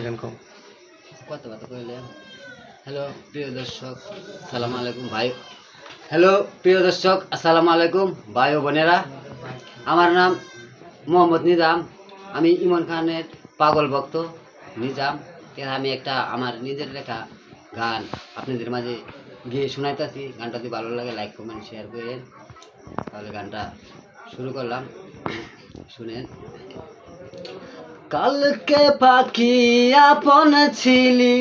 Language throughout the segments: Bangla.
কইলেন কম কথা কইলেন। হ্যালো প্রিয় দর্শক, আসসালামু আলাইকুম ভাই। হ্যালো প্রিয় দর্শক, আসসালামু আলাইকুম ভাই ও বোনেরা। আমার নাম মোহাম্মদ নিজাম। আমি ইমন খানের পাগল ভক্ত নিজাম। আমি একটা আমার নিজের লেখা গান আপনাদের মাঝে গিয়ে শোনাইতেছি। গানটা যদি ভালো লাগে লাইক কমেন্ট শেয়ার করেন। তাহলে গানটা শুরু করলাম, শুনেন। কালকে পাখি আপন ছিলি,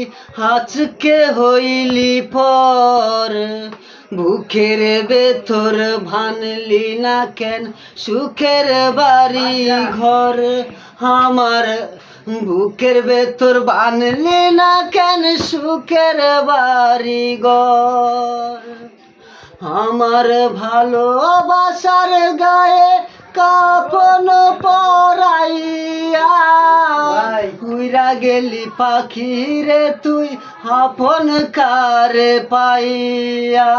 আজকে হইলি পর। বুকের ভেতর ভানলি না কেন, সুখের বাড়ি ঘর। আমার বুকের ভেতর বানলি না কেন, সুখের বাড়ি ঘর। আমার ভালোবাসার গায়ে কাপন পরাইয়া উইরা গেলি পাখি রে তুই আপন কারে পাইয়া।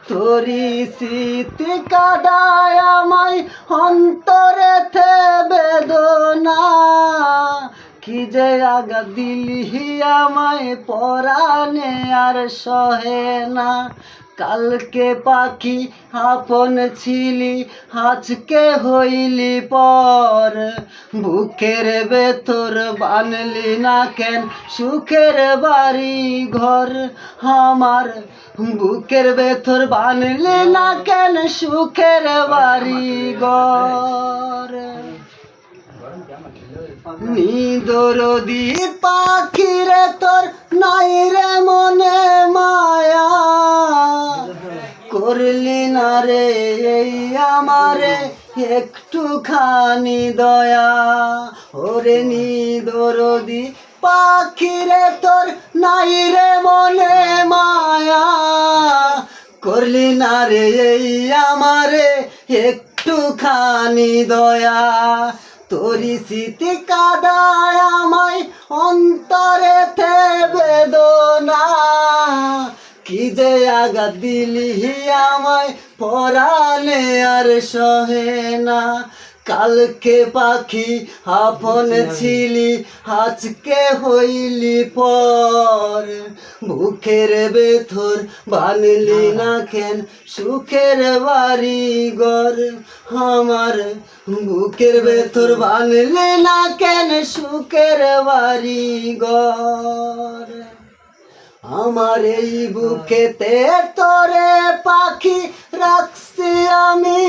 তোরি স্মৃতি কাদায় আমায় অন্তরেতে বেদনা, কি যে আঘাত দিলি আমায় পরাণে আর সহে না। কালকে পাখি আপন ছিলি, আজকে হইলি পর। বুকের ভেতর বানলি না কেন, সুখের বাড়ি ঘর। আমার বুকের ভেতর বানলি না কেন, সুখের বাড়ি ঘর। নিদরদি পাখিরে তোর নাই রে মনে মায়া, করলি না রে এই আমারে একটুখানি দয়া। ওরে নিদরদি পাখিরে তোর নাই রে মনে মায়া, করলি না রে এই আমারে একটুখানি দয়া। তোরি স্মৃতি কাদায় আমায় অন্তরেতে বেদনা, কি যে আঘাত দিলি আমায় পরাণে আর সহে না। কালকে পাখি আপন ছিলি, আজকে হইলি পর। বুকের ভেতর বানলি না কেন, সুখের বাড়ি ঘর। আমার বুকের ভেতর বানলি না কেন, সুখের বাড়ি ঘর। আমার এই বুকেতে তোরে পাখি রাখছি আমি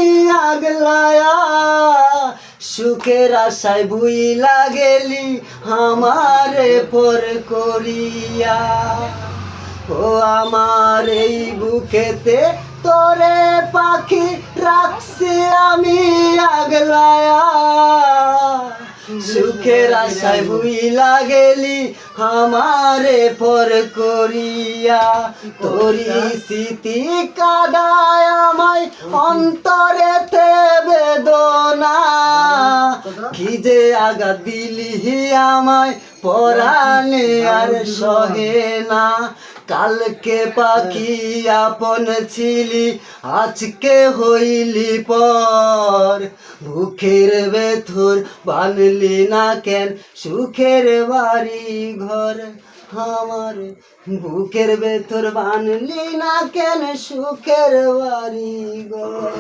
আগলায়া, সুখের আশায় ভুইলা গেলি আমারে পর করিয়া। ও আমার এই বুকেতে তোরে পাখি রাখছি আমি আগলায়া, সুখের আশায় ভুইলা গেলি আমারে পর করিয়া। তোরি স্মৃতি কাদায় আমায় অন্তরেতে বেদনা, কি যে আঘাত দিলি আমায় পরাণে আর সহে না। কালকে পাখি আপন ছিলি, আজকে হইলি পর। বুকের ভেতর বানলি না কেন, সুখের বাড়ি ঘর। আমার বুকের ভেতর বানলি না কেন, সুখের বাড়ি ঘর।